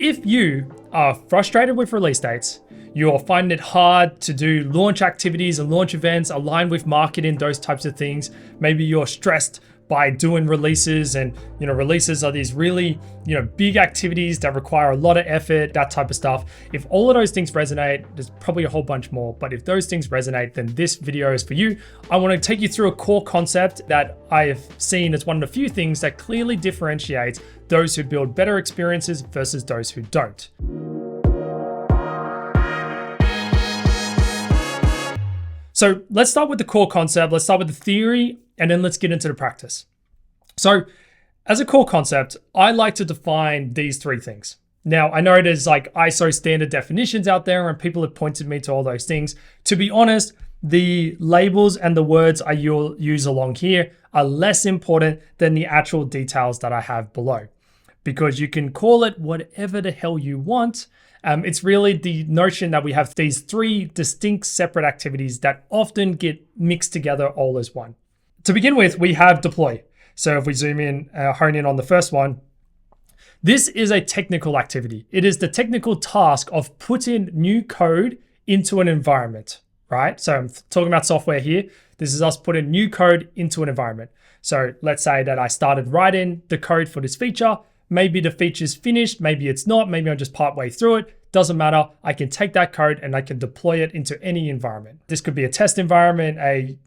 if you are frustrated with release dates, you're finding it hard to do launch activities and launch events aligned with marketing, those types of things. Maybe you're stressed by doing releases, and releases are these really big activities that require a lot of effort, that type of stuff. If all of those things resonate, there's probably a whole bunch more, but if those things resonate, then this video is for you. I want to take you through a core concept that I have seen as one of the few things that clearly differentiates those who build better experiences versus those who don't. So let's start with the core concept. Let's start with the theory, and then let's get into the practice. So as a core concept, I like to define these three things. Now, I know there's like ISO standard definitions out there, and people have pointed me to all those things. To be honest, the labels and the words I use along here are less important than the actual details that I have below, because you can call it whatever the hell you want. It's really the notion that we have these three distinct separate activities that often get mixed together all as one. To begin with, we have deploy. So if we zoom in, hone in on the first one, this is a technical activity. It is the technical task of putting new code into an environment, right? So I'm talking about software here. This is us putting new code into an environment. So let's say that I started writing the code for this feature. Maybe the feature's finished, maybe it's not, maybe I'm just partway through it. Doesn't matter. I can take that code and I can deploy it into any environment. This could be a test environment, a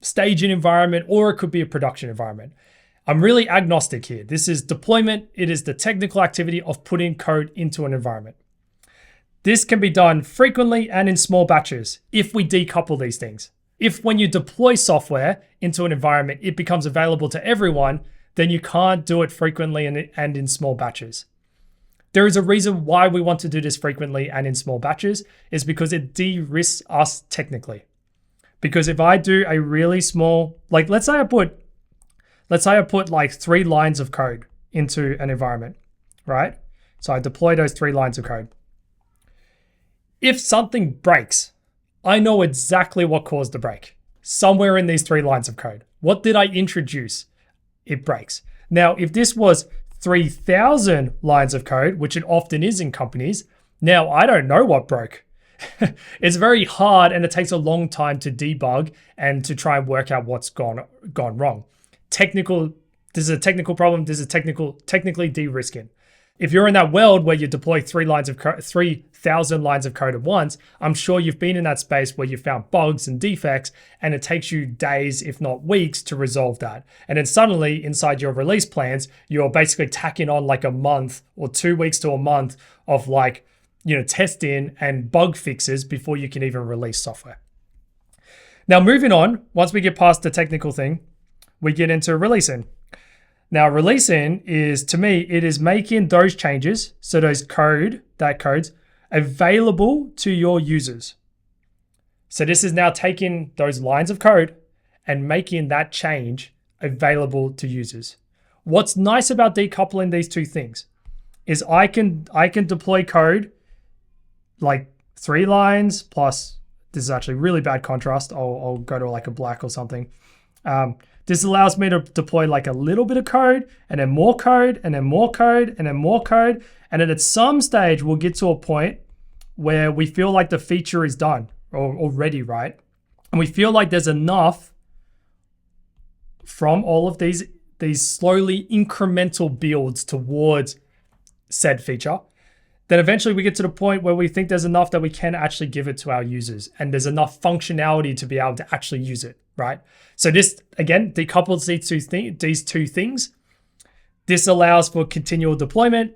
staging environment, or it could be a production environment. I'm really agnostic here. This is deployment. It is the technical activity of putting code into an environment. This can be done frequently and in small batches if we decouple these things. If when you deploy software into an environment, it becomes available to everyone, then you can't do it frequently and in small batches. There is a reason why we want to do this frequently and in small batches, is because it de-risks us technically. Because if I do a really small, let's say I put like 3 lines of code into an environment, right? So I deploy those 3 lines of code. If something breaks, I know exactly what caused the break. Somewhere in these 3 lines of code. What did I introduce? It breaks. Now, if this was 3,000 lines of code, which it often is in companies, now I don't know what broke. It's very hard, and it takes a long time to debug and to try and work out what's gone wrong. This is a technical problem. This is technically de-risking. If you're in that world where you deploy 3,000 lines of code at once, I'm sure you've been in that space where you found bugs and defects, and it takes you days, if not weeks, to resolve that. And then suddenly inside your release plans, you're basically tacking on like a month or 2 weeks to a month of testing and bug fixes before you can even release software. Now, moving on, once we get past the technical thing, we get into releasing. Now, releasing is, to me, it is making those changes, so those codes, available to your users. So this is now taking those lines of code and making that change available to users. What's nice about decoupling these two things is I can deploy code like 3 lines plus, this is actually really bad contrast. I'll go to like a black or something. This allows me to deploy like a little bit of code, and then more code, and then more code, and then more code. And then at some stage, we'll get to a point where we feel like the feature is done or ready, right? And we feel like there's enough from all of these slowly incremental builds towards said feature. Then eventually we get to the point where we think there's enough that we can actually give it to our users, and there's enough functionality to be able to actually use it, right? So this, again, decouples these two things. This allows for continual deployment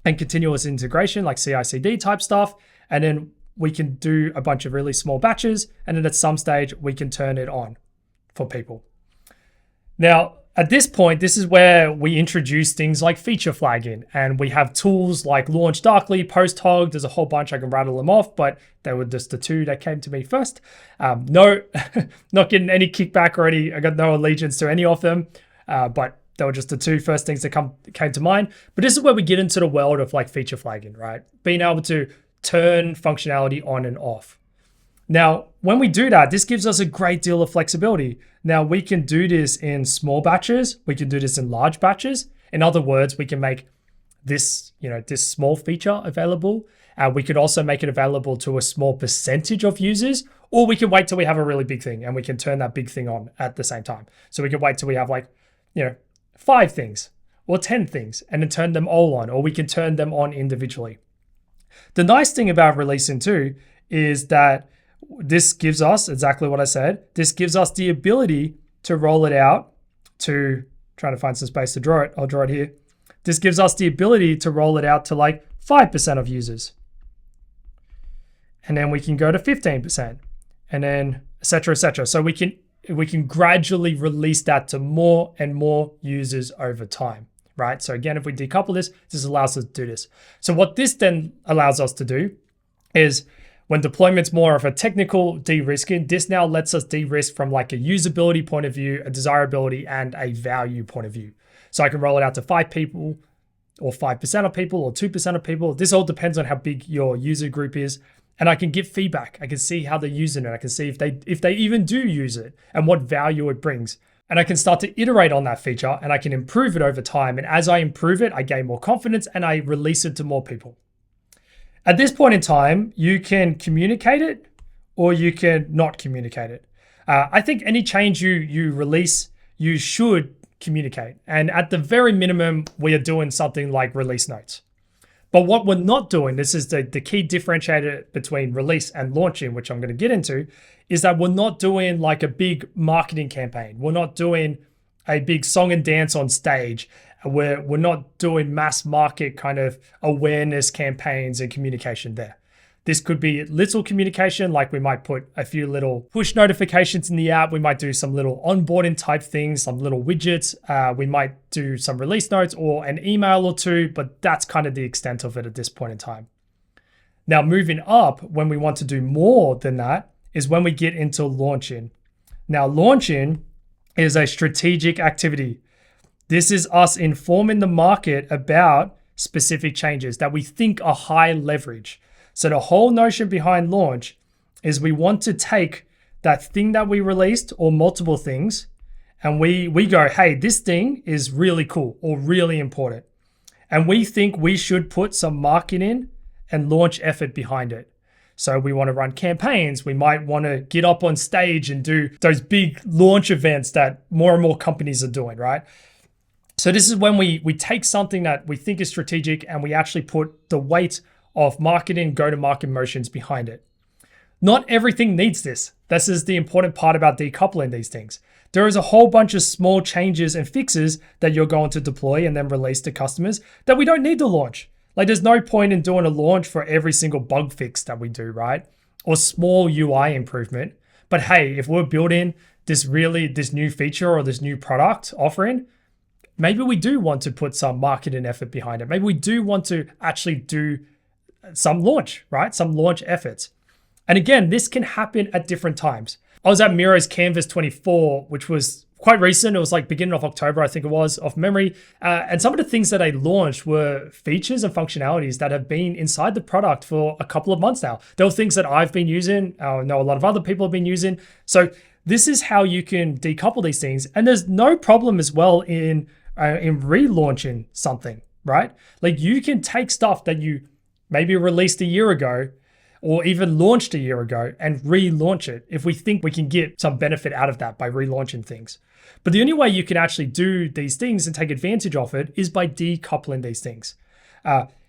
and continuous integration, like CI/CD type stuff. And then we can do a bunch of really small batches, and then at some stage we can turn it on for people. Now, at this point, this is where we introduce things like feature flagging, and we have tools like Launch Darkly, Post-Hog. There's a whole bunch, I can rattle them off, but they were just the 2 that came to me first. No, not getting any kickback or I got no allegiance to any of them, but they were just the 2 first things that came to mind. But this is where we get into the world of like feature flagging, right? Being able to turn functionality on and off. Now, when we do that, this gives us a great deal of flexibility. Now, we can do this in small batches. We can do this in large batches. In other words, we can make this, this small feature available. We could also make it available to a small percentage of users, or we can wait till we have a really big thing and we can turn that big thing on at the same time. So we can wait till we have 5 things or 10 things and then turn them all on, or we can turn them on individually. The nice thing about releasing too is that this gives us exactly what I said. This gives us the ability to roll it out to, trying to find some space to draw it. I'll draw it here. This gives us the ability to roll it out to 5% of users. And then we can go to 15% and then et cetera, et cetera. So we can gradually release that to more and more users over time, right? So again, if we decouple this allows us to do this. So what this then allows us to do is, when deployment's more of a technical de-risking, this now lets us de-risk from a usability point of view, a desirability, and a value point of view. So I can roll it out to 5 people or 5% of people or 2% of people. This all depends on how big your user group is. And I can give feedback. I can see how they're using it. I can see if they even do use it and what value it brings. And I can start to iterate on that feature and I can improve it over time. And as I improve it, I gain more confidence and I release it to more people. At this point in time, you can communicate it or you can not communicate it. I think any change you release, you should communicate. And at the very minimum, we are doing something like release notes. But what we're not doing, this is the key differentiator between release and launching, which I'm going to get into, is that we're not doing a big marketing campaign. We're not doing a big song and dance on stage. We're not doing mass market kind of awareness campaigns and communication there. This could be little communication, we might put a few little push notifications in the app. We might do some little onboarding type things, some little widgets. We might do some release notes or an email or two, but that's kind of the extent of it at this point in time. Now, moving up, when we want to do more than that, is when we get into launching. Now, launching is a strategic activity. This is us informing the market about specific changes that we think are high leverage. So the whole notion behind launch is we want to take that thing that we released or multiple things and we go, hey, this thing is really cool or really important. And we think we should put some marketing and launch effort behind it. So we want to run campaigns. We might want to get up on stage and do those big launch events that more and more companies are doing, right? So this is when we take something that we think is strategic and we actually put the weight of marketing, go-to-market motions behind it. Not everything needs this. This is the important part about decoupling these things. There is a whole bunch of small changes and fixes that you're going to deploy and then release to customers that we don't need to launch. There's no point in doing a launch for every single bug fix that we do, right? Or small UI improvement. But hey, if we're building this new feature or this new product offering, maybe we do want to put some marketing effort behind it. Maybe we do want to actually do some launch, right? Some launch efforts. And again, this can happen at different times. I was at Miro's Canvas 24, which was quite recent. It was beginning of October, I think it was, off memory. And some of the things that they launched were features and functionalities that have been inside the product for a couple of months now. There were things that I've been using. I know a lot of other people have been using. So this is how you can decouple these things. And there's no problem as well in relaunching something, right? You can take stuff that you maybe released a year ago or even launched a year ago and relaunch it if we think we can get some benefit out of that by relaunching things. But the only way you can actually do these things and take advantage of it is by decoupling these things.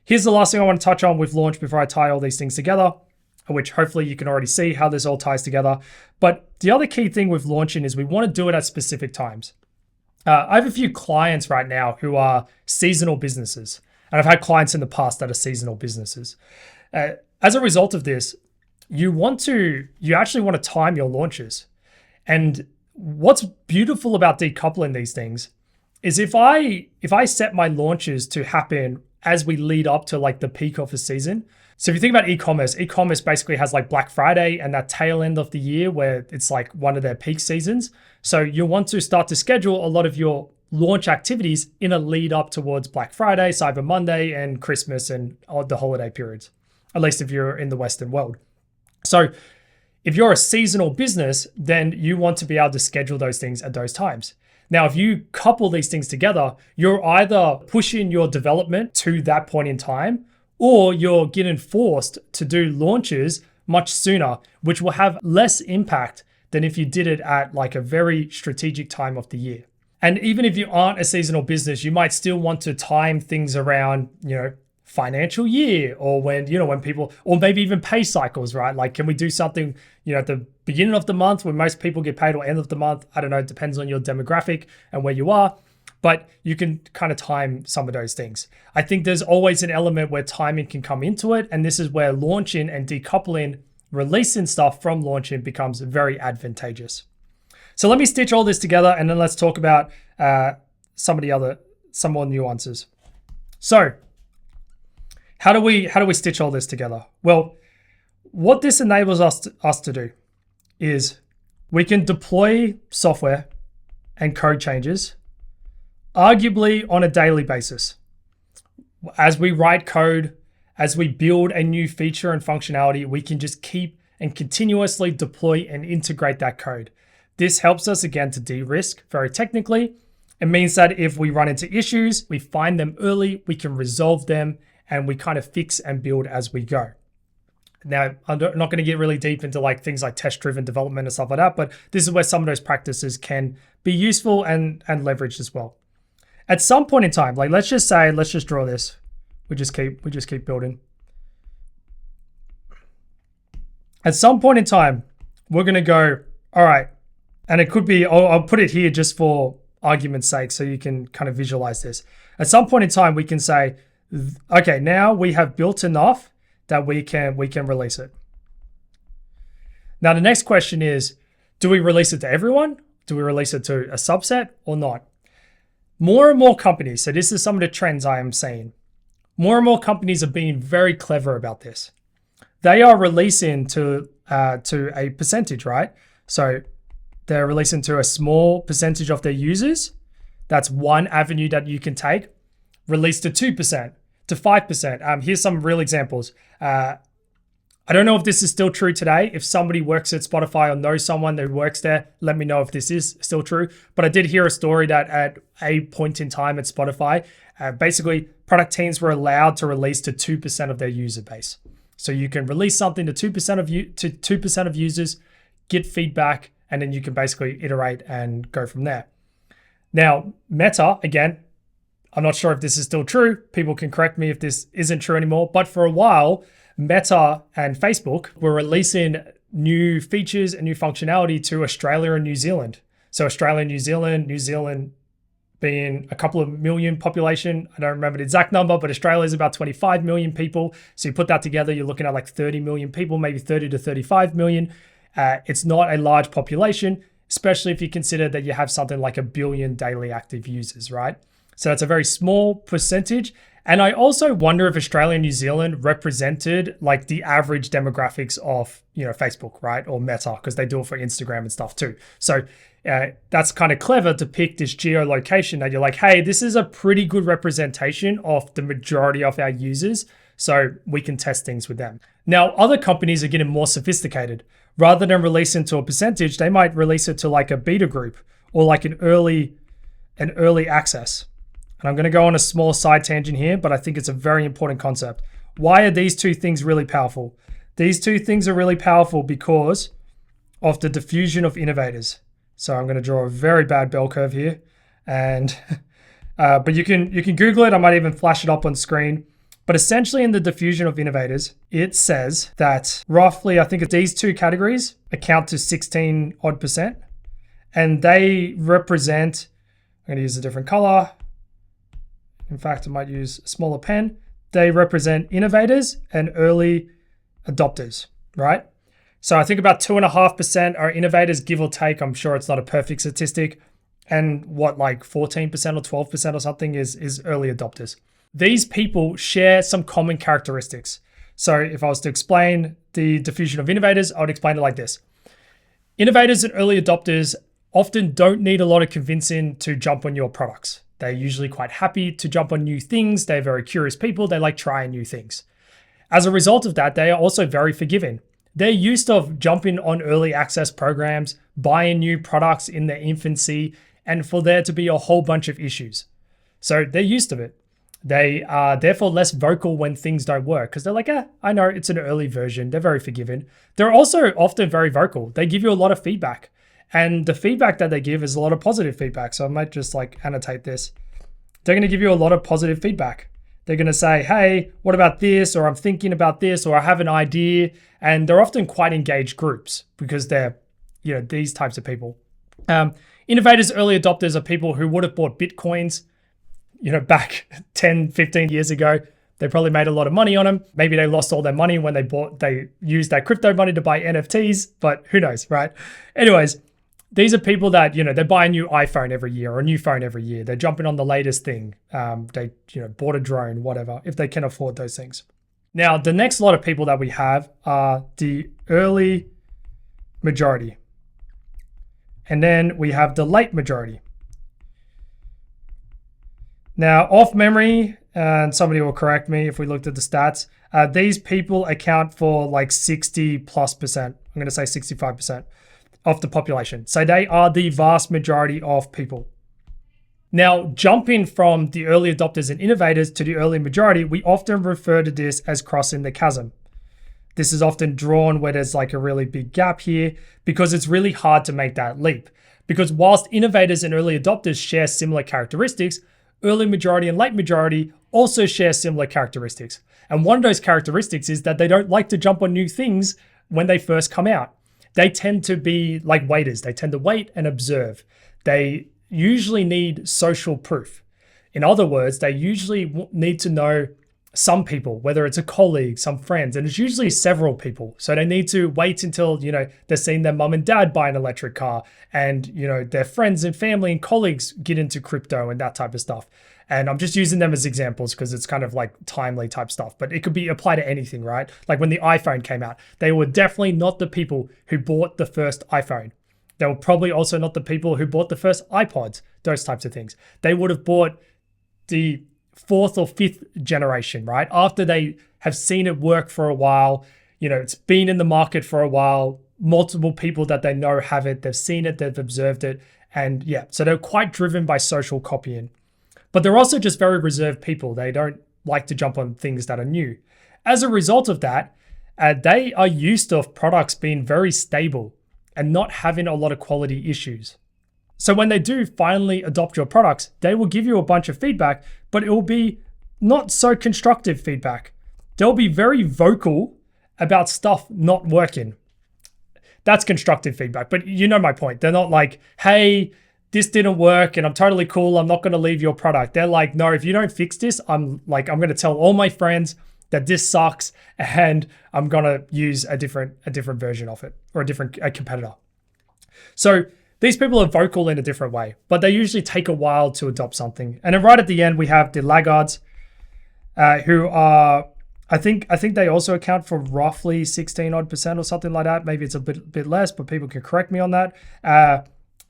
Here's the last thing I want to touch on with launch before I tie all these things together, which hopefully you can already see how this all ties together. But the other key thing with launching is we want to do it at specific times. I have a few clients right now who are seasonal businesses. And I've had clients in the past that are seasonal businesses. As a result of this, you actually want to time your launches. And what's beautiful about decoupling these things is if I set my launches to happen as we lead up to the peak of the season. So if you think about e-commerce basically has Black Friday and that tail end of the year where it's one of their peak seasons. So you want to start to schedule a lot of your launch activities in a lead up towards Black Friday, Cyber Monday, and Christmas and the holiday periods, at least if you're in the Western world. So if you're a seasonal business, then you want to be able to schedule those things at those times. Now, if you couple these things together, you're either pushing your development to that point in time, or you're getting forced to do launches much sooner, which will have less impact than if you did it at like a very strategic time of the year. And even if you aren't a seasonal business, you might still want to time things around, financial year, or when people, or maybe even pay cycles, right? Like, can we do something, at the beginning of the month when most people get paid, or end of the month? I don't know, it depends on your demographic and where you are, but you can kind of time some of those things. I think there's always an element where timing can come into it. And this is where launching and decoupling, releasing stuff from launching becomes very advantageous. So let me stitch all this together, and then let's talk about some more nuances. So how do we stitch all this together? Well, what this enables us to do is we can deploy software and code changes, arguably on a daily basis. As we write code, as we build a new feature and functionality, we can just keep and continuously deploy and integrate that code. This helps us, again, to de-risk very technically. It means that if we run into issues, we find them early, we can resolve them, and we kind of fix and build as we go. Now, I'm not going to get really deep into like things like test-driven development and stuff like that, but this is where some of those practices can be useful and leveraged as well. At some point in time, like let's just draw this. We just keep building. At some point in time, we're going to go, all right, and it could be, I'll put it here just for argument's sake so you can kind of visualize this. At some point in time, we can say, okay, now we have built enough that we can release it. Now, the next question is, do we release it to everyone? Do we release it to a subset or not? More and more companies, so this is some of the trends I am seeing. More and more companies are being very clever about this. They are releasing to a percentage, right? So they're releasing to a small percentage of their users. That's one avenue that you can take. Release to 2%, to 5%. Here's some real examples. I don't know if this is still true today. If somebody works at Spotify or knows someone that works there, let me know if this is still true. But I did hear a story that at a point in time at Spotify, basically product teams were allowed to release to 2% of their user base. So you can release something to 2% of users, get feedback, and then you can basically iterate and go from there. Now, Meta, again, I'm not sure if this is still true. People can correct me if this isn't true anymore. But for a while, Meta and Facebook were releasing new features and new functionality to Australia and New Zealand. So Australia and New Zealand being a couple of million population. I don't remember the exact number, but Australia is about 25 million people. So you put that together, you're looking at like 30 million people, maybe 30 to 35 million. It's not a large population, especially if you consider that you have something like 1 billion daily active users, right? So that's a very small percentage. And I also wonder if Australia and New Zealand represented like the average demographics of, Facebook, right? Or Meta, because they do it for Instagram and stuff too. So that's kind of clever to pick this geolocation that you're like, hey, this is a pretty good representation of the majority of our users. So we can test things with them. Now, other companies are getting more sophisticated. Rather than releasing to a percentage, they might release it to like a beta group or like an early access. And I'm going to go on a small side tangent here, but I think it's a very important concept. Why are these two things really powerful? These two things are really powerful because of the diffusion of innovators. So I'm going to draw a very bad bell curve here, and but you can Google it. I might even flash it up on screen. But essentially in the diffusion of innovators, it says that roughly, I think these two categories account to 16 odd %. And they represent, I'm going to use a different color. In fact, I might use a smaller pen. They represent innovators and early adopters, right? So I think about 2.5% are innovators, give or take. I'm sure it's not a perfect statistic. And like 14% or 12% or something is early adopters. These people share some common characteristics. So if I was to explain the diffusion of innovators, I would explain it like this. Innovators and early adopters often don't need a lot of convincing to jump on your products. They're usually quite happy to jump on new things. They're very curious people. They like trying new things. As a result of that, they are also very forgiving. They're used to jumping on early access programs, buying new products in their infancy, and for there to be a whole bunch of issues. So they're used to it. They are therefore less vocal when things don't work because they're like, I know it's an early version. They're very forgiving. They're also often very vocal. They give you a lot of feedback, and the feedback that they give is a lot of positive feedback. So I might just like annotate this. They're going to give you a lot of positive feedback. They're going to say, hey, what about this? Or I'm thinking about this, or I have an idea. And they're often quite engaged groups because they're, these types of people. Innovators, early adopters are people who would have bought Bitcoins, back 10, 15 years ago. They probably made a lot of money on them. Maybe they lost all their money when they used that crypto money to buy NFTs, but who knows, right? Anyways, these are people that, they buy a new iPhone every year or a new phone every year. They're jumping on the latest thing. They, bought a drone, whatever, if they can afford those things. Now, the next lot of people that we have are the early majority. And then we have the late majority. Now, off memory, and somebody will correct me if we looked at the stats, these people account for like 60+%. I'm going to say 65% of the population. So they are the vast majority of people. Now, jumping from the early adopters and innovators to the early majority, we often refer to this as crossing the chasm. This is often drawn where there's like a really big gap here because it's really hard to make that leap. Because whilst innovators and early adopters share similar characteristics, early majority and late majority also share similar characteristics. And one of those characteristics is that they don't like to jump on new things when they first come out. They tend to be like waiters. They tend to wait and observe. They usually need social proof. In other words, they usually need to know some people, whether it's a colleague, some friends, and it's usually several people. So they need to wait until, they're seeing their mum and dad buy an electric car and, their friends and family and colleagues get into crypto and that type of stuff. And I'm just using them as examples because it's kind of like timely type stuff, but it could be applied to anything, right? Like when the iPhone came out, they were definitely not the people who bought the first iPhone. They were probably also not the people who bought the first iPods, those types of things. They would have bought the fourth or fifth generation, right? After they have seen it work for a while, it's been in the market for a while, multiple people that they know have it, they've seen it, they've observed it. And so they're quite driven by social copying. But they're also just very reserved people. They don't like to jump on things that are new. As a result of that, they are used to products being very stable and not having a lot of quality issues. So when they do finally adopt your products, they will give you a bunch of feedback, but it will be not so constructive feedback. They'll be very vocal about stuff not working. That's constructive feedback, but you know my point. They're not like, hey, this didn't work and I'm totally cool. I'm not going to leave your product. They're like, no, if you don't fix this, I'm going to tell all my friends that this sucks and I'm going to use a different version of it or a competitor. So these people are vocal in a different way, but they usually take a while to adopt something. And then right at the end, we have the laggards who are, I think they also account for roughly 16% or something like that. Maybe it's a bit less, but people can correct me on that.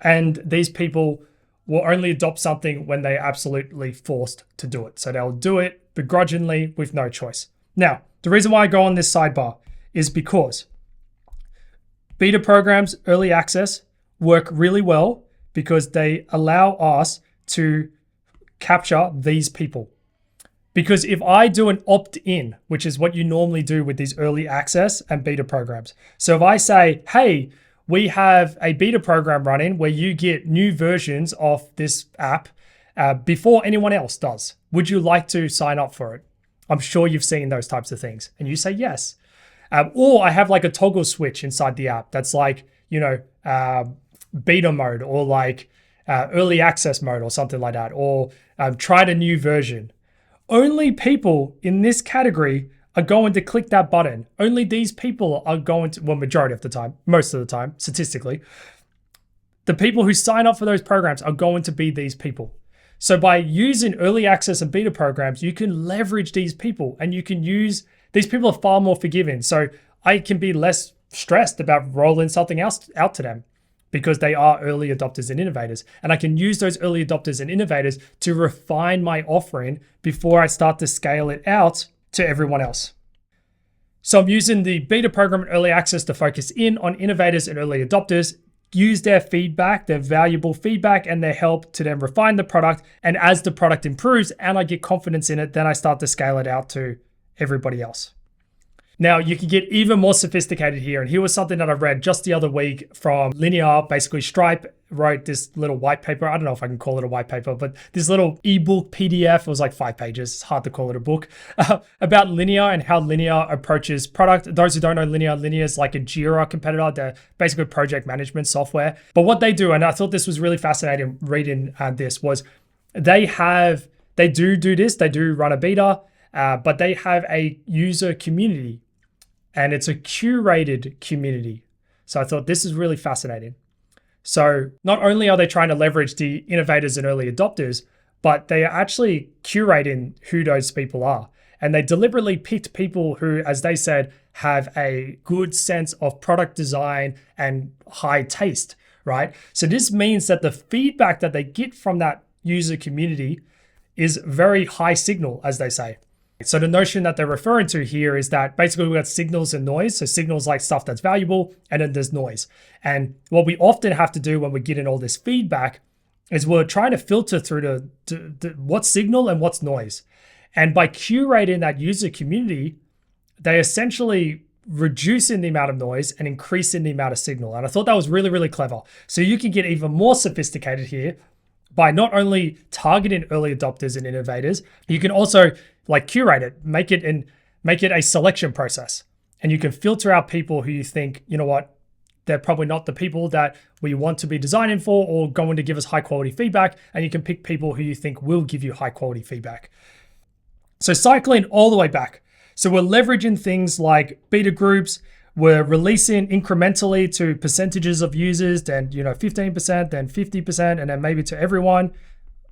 And these people will only adopt something when they're absolutely forced to do it. So they'll do it begrudgingly with no choice. Now, the reason why I go on this sidebar is because beta programs, early access, work really well because they allow us to capture these people. Because if I do an opt-in, which is what you normally do with these early access and beta programs. So if I say, hey, we have a beta program running where you get new versions of this app before anyone else does. Would you like to sign up for it? I'm sure you've seen those types of things. And you say yes. Or I have like a toggle switch inside the app that's like, beta mode or like early access mode or something like that. Or tried a new version. Only people in this category are going to click that button. Only these people are going to, well, majority of the time, most of the time, statistically, the people who sign up for those programs are going to be these people. So by using early access and beta programs, you can leverage these people and you can use, these people are far more forgiving. So I can be less stressed about rolling something else out to them because they are early adopters and innovators. And I can use those early adopters and innovators to refine my offering before I start to scale it out to everyone else. So I'm using the beta program and early access to focus in on innovators and early adopters use their feedback, their valuable feedback and their help to then refine the product. And as the product improves and I get confidence in it, then I start to scale it out to everybody else. Now, you can get even more sophisticated here. And here was something that I read just the other week from Linear. Basically, Stripe wrote this little white paper. I don't know if I can call it a white paper, but this little ebook PDF, it was like 5 pages. It's hard to call it a book, about Linear and how Linear approaches product. Those who don't know Linear is like a Jira competitor. They're basically project management software. But what they do, and I thought this was really fascinating reading this, was they do this. They do run a beta, but they have a user community. And it's a curated community. So I thought this is really fascinating. So not only are they trying to leverage the innovators and early adopters, but they are actually curating who those people are. And they deliberately picked people who, as they said, have a good sense of product design and high taste, right? So this means that the feedback that they get from that user community is very high signal, as they say. So the notion that they're referring to here is that basically we've got signals and noise. So signals like stuff that's valuable, and then there's noise. And what we often have to do when we're getting all this feedback is we're trying to filter through the what's signal and what's noise. And by curating that user community, they essentially reducing the amount of noise and increasing the amount of signal. And I thought that was really, really clever. So you can get even more sophisticated here by not only targeting early adopters and innovators, you can also like curate it, make it a selection process. And you can filter out people who you think, you know what, they're probably not the people that we want to be designing for or going to give us high quality feedback. And you can pick people who you think will give you high quality feedback. So cycling all the way back. So we're leveraging things like beta groups. We're releasing incrementally to percentages of users, then 15%, then 50%, and then maybe to everyone,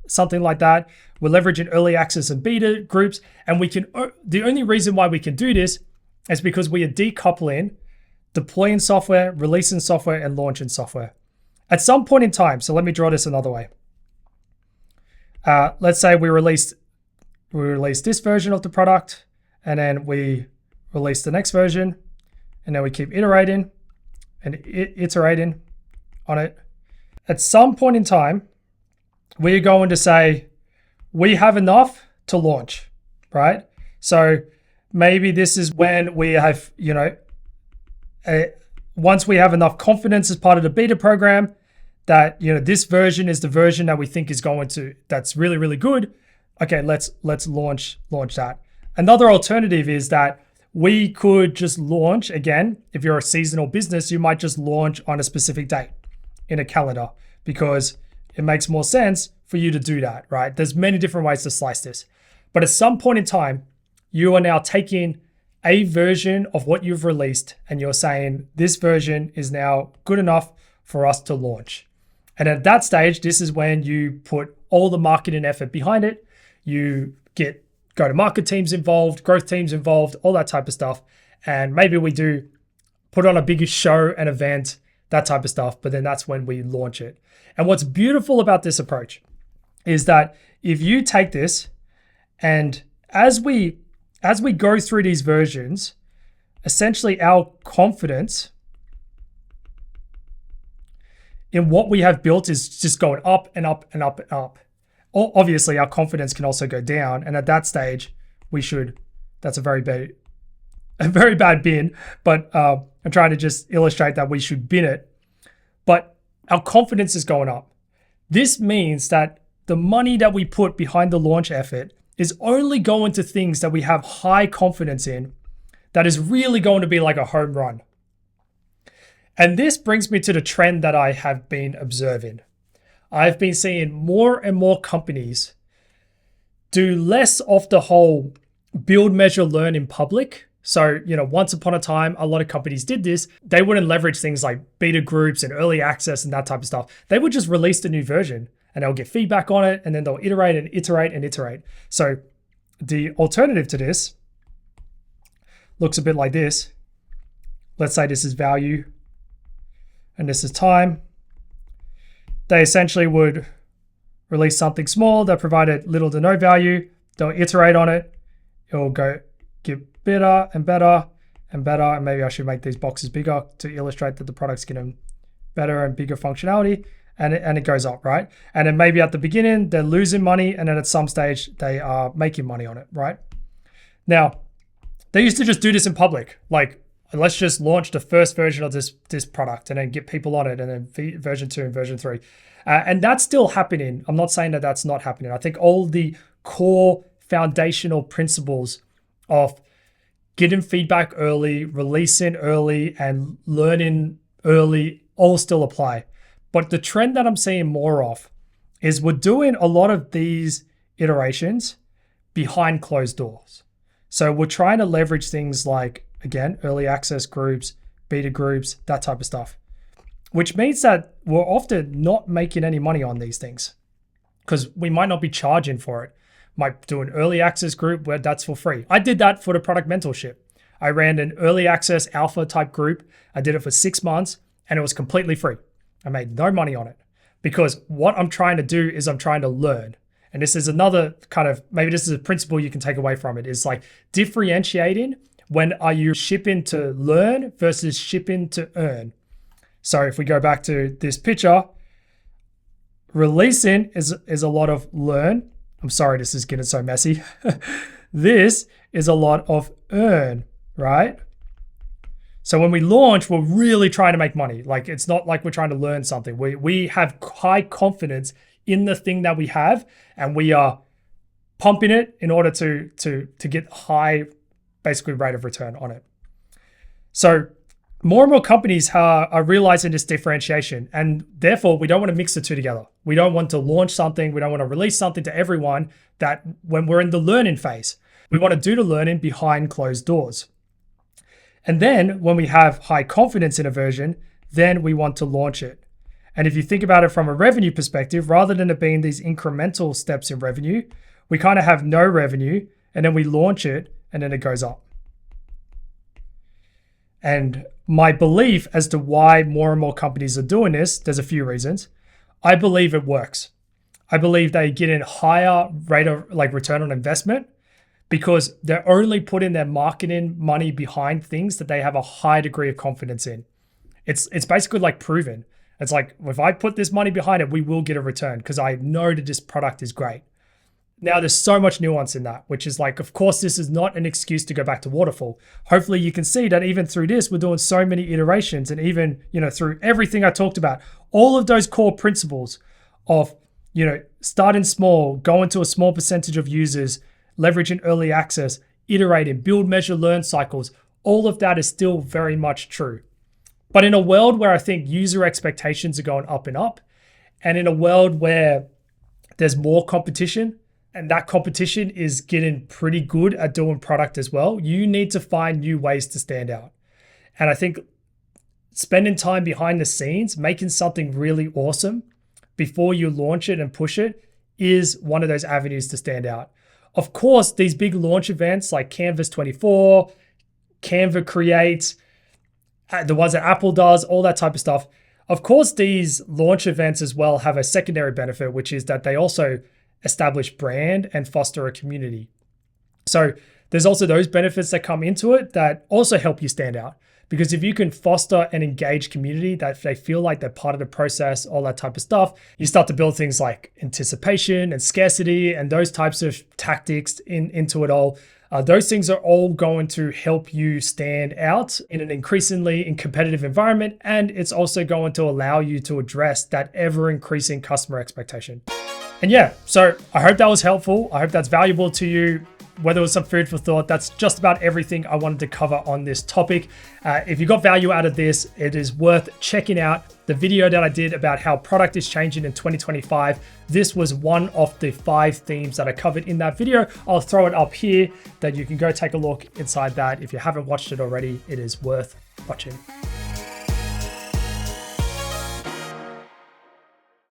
something like that. We're leveraging early access and beta groups, and the only reason why we can do this is because we are decoupling deploying software, releasing software, and launching software. At some point in time, so let me draw this another way. Let's say we released this version of the product, and then we release the next version. And then we keep iterating and iterating on it. At some point in time, we're going to say, we have enough to launch, right? So maybe this is when we have, once we have enough confidence as part of the beta program that, this version is the version that we think is that's really, really good. Okay, let's launch that. Another alternative is that we could just launch, again, if you're a seasonal business, you might just launch on a specific date in a calendar because it makes more sense for you to do that, right? There's many different ways to slice this. But at some point in time, you are now taking a version of what you've released and you're saying, this version is now good enough for us to launch. And at that stage, this is when you put all the marketing effort behind it. You get go-to-market teams involved, growth teams involved, all that type of stuff. And maybe we do put on a bigger show, an event, that type of stuff, but then that's when we launch it. And what's beautiful about this approach is that if you take this and as we go through these versions, essentially our confidence in what we have built is just going up and up and up and up. Obviously, our confidence can also go down. And at that stage, that's a very bad bin, but I'm trying to just illustrate that we should bin it. But our confidence is going up. This means that the money that we put behind the launch effort is only going to things that we have high confidence in, that is really going to be like a home run. And this brings me to the trend that I have been observing. I've been seeing more and more companies do less of the whole build, measure, learn in public. So, once upon a time, a lot of companies did this. They wouldn't leverage things like beta groups and early access and that type of stuff. They would just release the new version and they'll get feedback on it and then they'll iterate and iterate and iterate. So the alternative to this looks a bit like this. Let's say this is value and this is time. They essentially would release something small that provided little to no value. They'll iterate on it. It'll get better and better and better. And maybe I should make these boxes bigger to illustrate that the product's getting better and bigger functionality, and it goes up, right? And then maybe at the beginning, they're losing money, and then at some stage, they are making money on it, right? Now, they used to just do this in public. Like, let's just launch the first version of this product and then get people on it, and then version 2 and version 3. And that's still happening. I'm not saying that that's not happening. I think all the core foundational principles of getting feedback early, releasing early, and learning early all still apply. But the trend that I'm seeing more of is we're doing a lot of these iterations behind closed doors. So we're trying to leverage things like, again, early access groups, beta groups, that type of stuff, which means that we're often not making any money on these things because we might not be charging for it. Might do an early access group where that's for free. I did that for the product mentorship. I ran an early access alpha type group. I did it for 6 months and it was completely free. I made no money on it because what I'm trying to do is I'm trying to learn. And this is another kind of, maybe this is a principle you can take away from it, is like differentiating when are you shipping to learn versus shipping to earn. So if we go back to this picture, releasing is a lot of learn. I'm sorry, this is getting so messy. This is a lot of earn, right? So when we launch, we're really trying to make money. Like, it's not like we're trying to learn something. We have high confidence in the thing that we have, and we are pumping it in order to get high, basically, rate of return on it. So more and more companies are realizing this differentiation, and therefore we don't want to mix the two together. We don't want to launch something. We don't want to release something to everyone that when we're in the learning phase. We want to do the learning behind closed doors. And then when we have high confidence in a version, then we want to launch it. And if you think about it from a revenue perspective, rather than it being these incremental steps in revenue, we kind of have no revenue and then we launch it and then it goes up. And my belief as to why more and more companies are doing this, there's a few reasons. I believe it works. I believe they get in higher rate of return on investment because they're only putting their marketing money behind things that they have a high degree of confidence in. It's basically like proven. It's like, if I put this money behind it, we will get a return because I know that this product is great. Now, there's so much nuance in that, which is like, of course, this is not an excuse to go back to waterfall. Hopefully you can see that even through this, we're doing so many iterations, and even, through everything I talked about, all of those core principles of, starting small, going to a small percentage of users, leveraging early access, iterating, build, measure, learn cycles, all of that is still very much true. But in a world where I think user expectations are going up and up, and in a world where there's more competition, and that competition is getting pretty good at doing product as well, you need to find new ways to stand out. And I think spending time behind the scenes, making something really awesome before you launch it and push it is one of those avenues to stand out. Of course, these big launch events like Canvas 24, Canva Create, the ones that Apple does, all that type of stuff. Of course, these launch events as well have a secondary benefit, which is that they also establish brand and foster a community. So there's also those benefits that come into it that also help you stand out. Because if you can foster and engage community that they feel like they're part of the process, all that type of stuff, you start to build things like anticipation and scarcity and those types of tactics into it all. Those things are all going to help you stand out in an increasingly competitive environment. And it's also going to allow you to address that ever increasing customer expectation. And yeah, so I hope that was helpful. I hope that's valuable to you. Whether it was some food for thought, that's just about everything I wanted to cover on this topic. If you got value out of this, it is worth checking out the video that I did about how product is changing in 2025. This was one of the 5 themes that I covered in that video. I'll throw it up here that you can go take a look inside that. If you haven't watched it already, it is worth watching.